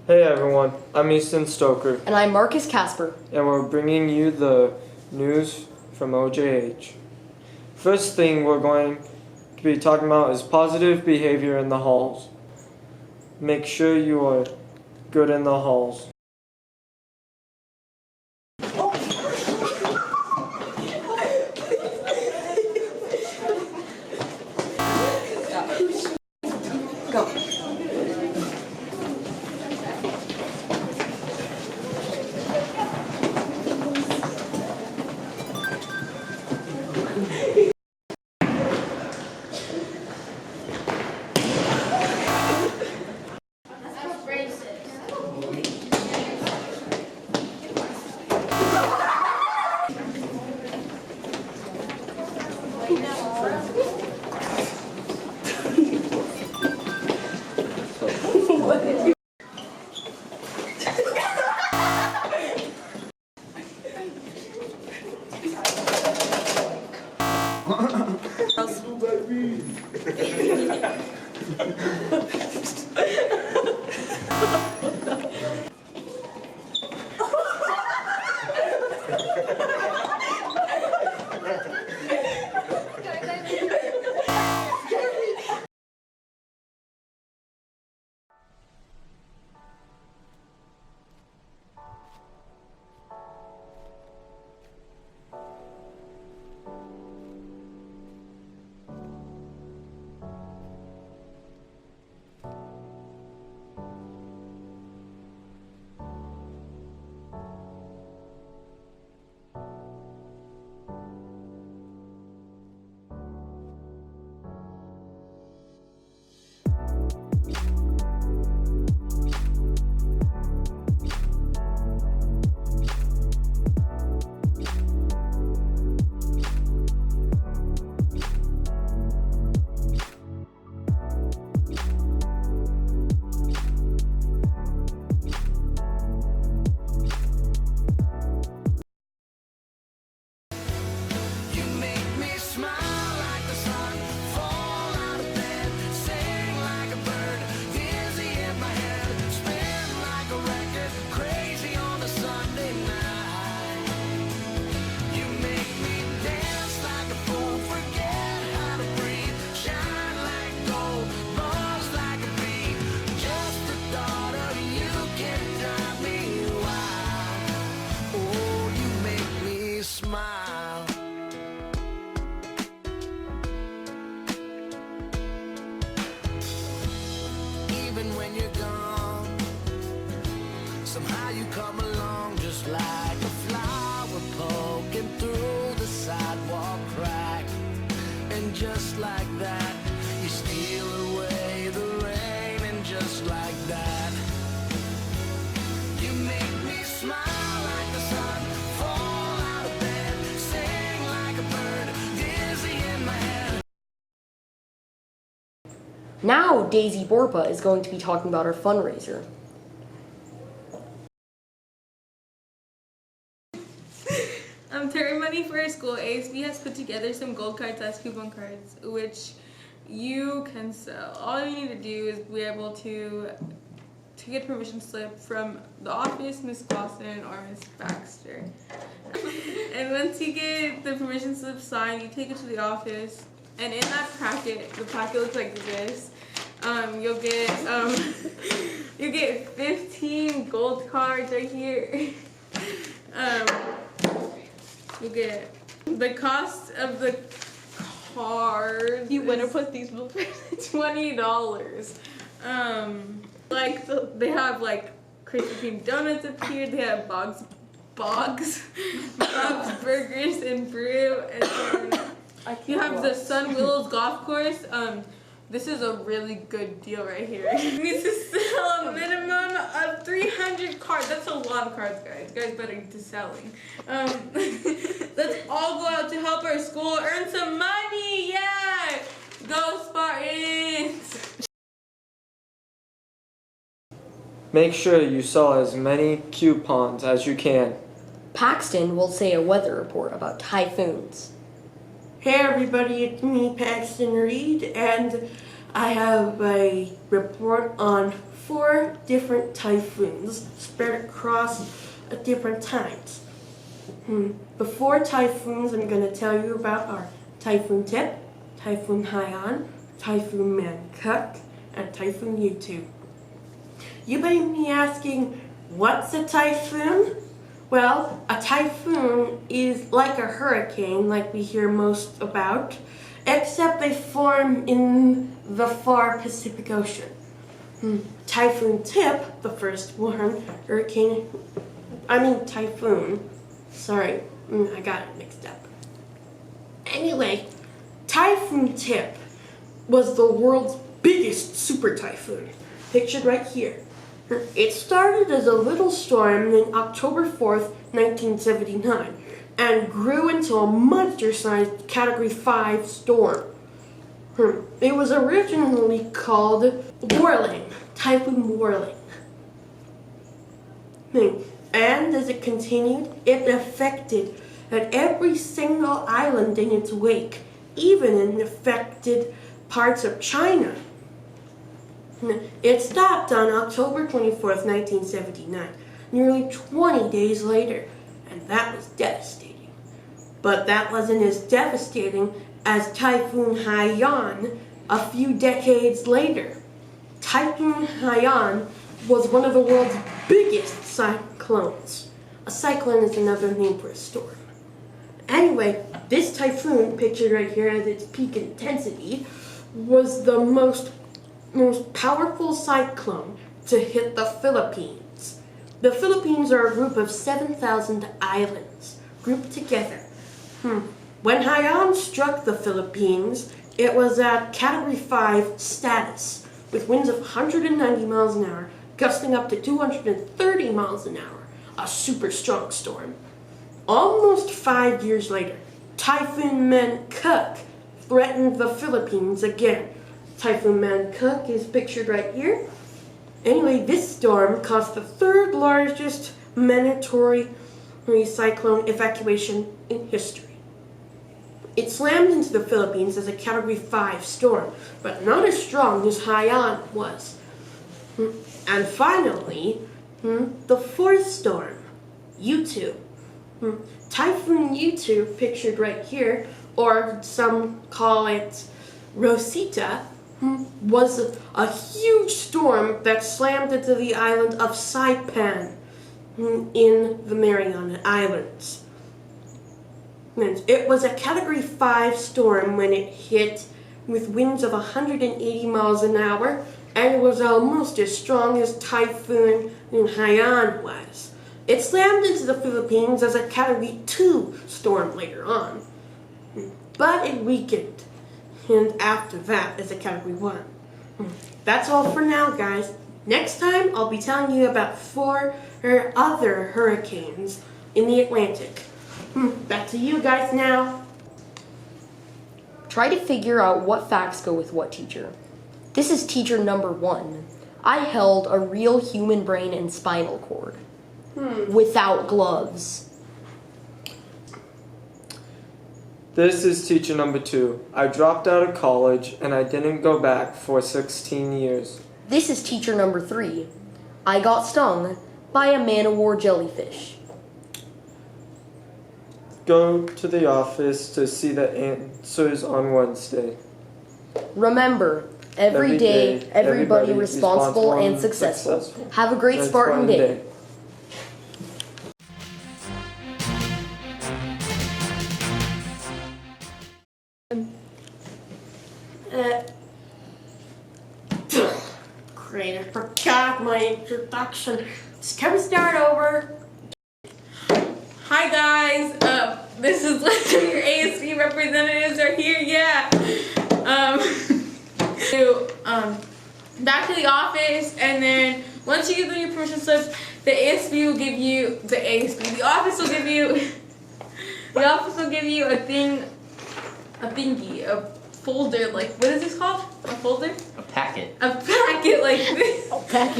Hey everyone, I'm Easton Stoker. And I'm Marcus Casper. And we're bringing you the news from OJH. First thing we're going to be talking about is positive behavior in the halls. Make sure you are good in the halls. Go. When you're gone, somehow you come along just like a flower poking through the sidewalk crack, and just like that you steal away the rain, and just like that you make me smile like the sun, fall out of bed, sing like a bird, dizzy in my head. Now Daisy Borpa is going to be talking about our fundraiser. To earn money for our school, ASB has put together some gold cards as coupon cards, which you can sell. All you need to do is be able to get a permission slip from the office, Miss Paxton or Miss Paxton. And once you get the permission slip signed, you take it to the office, and in that packet, the packet looks like this. You'll get 15 gold cards right here. You'll get the cost of the cards. You want to put these $20. They have like Krispy Kreme donuts up here. They have Bob's Burgers and Brew, and then you have the Sun Willows Golf Course. This is a really good deal right here. You need to sell a minimum of 300 cards. That's a lot of cards, guys. You guys better get to selling. Let's all go out to help our school earn some money. Yeah! Go Spartans! Make sure you sell as many coupons as you can. Paxton will say a weather report about typhoons. Hey everybody, it's me, Paxton Reed, and I have a report on 4 different typhoons spread across different times. The 4 typhoons I'm going to tell you about are Typhoon Tip, Typhoon Haiyan, Typhoon Mancook, and Typhoon Yutu. You may be asking, what's a typhoon? Well, a typhoon is like a hurricane, like we hear most about, except they form in the far Pacific Ocean. Typhoon Tip, the first one, typhoon. Sorry, I got it mixed up. Anyway, Typhoon Tip was the world's biggest super typhoon, pictured right here. It started as a little storm on October 4th, 1979, and grew into a monster-sized Category 5 storm. It was originally called Warling, Typhoon Warling. And as it continued, it affected every single island in its wake, even in affected parts of China. It stopped on October 24th, 1979, nearly 20 days later, and that was devastating. But that wasn't as devastating as Typhoon Haiyan a few decades later. Typhoon Haiyan was one of the world's biggest cyclones. A cyclone is another name for a storm. Anyway, this typhoon, pictured right here at its peak intensity, was the most powerful cyclone to hit the Philippines. The Philippines are a group of 7,000 islands grouped together. When Haiyan struck the Philippines, it was at Category 5 status, with winds of 190 miles an hour, gusting up to 230 miles an hour, a super strong storm. Almost 5 years later, Typhoon Mancook threatened the Philippines again. Typhoon Mancook is pictured right here. Anyway, this storm caused the 3rd largest mandatory cyclone evacuation in history. It slammed into the Philippines as a Category 5 storm, but not as strong as Haiyan was. And finally, the 4th storm, Yutu. Typhoon Yutu, pictured right here, or some call it Rosita, was a huge storm that slammed into the island of Saipan in the Mariana Islands. It was a Category 5 storm when it hit, with winds of 180 miles an hour, and it was almost as strong as Typhoon Haiyan was. It slammed into the Philippines as a Category 2 storm later on, but it weakened, and after that as a Category 1. That's all for now, guys. Next time, I'll be telling you about 4 other hurricanes in the Atlantic. Back to you guys now. Try to figure out what facts go with what teacher. This is teacher number 1. I held a real human brain and spinal cord. Without gloves. This is teacher number 2. I dropped out of college and I didn't go back for 16 years. This is teacher number 3. I got stung by a man-o-war jellyfish. Go to the office to see the answers on Wednesday. Remember, every day, everybody responsible and successful. Have a great Spartan day. Great, I forgot my introduction. Can we start over? Hi guys, this is Lester, your ASB representatives are here, yeah. Back to the office, and then once you give them your permission slip, the ASB will give you, the office will give you a thingy, a folder, like, what is this called? A folder? A packet. A packet like this. Okay.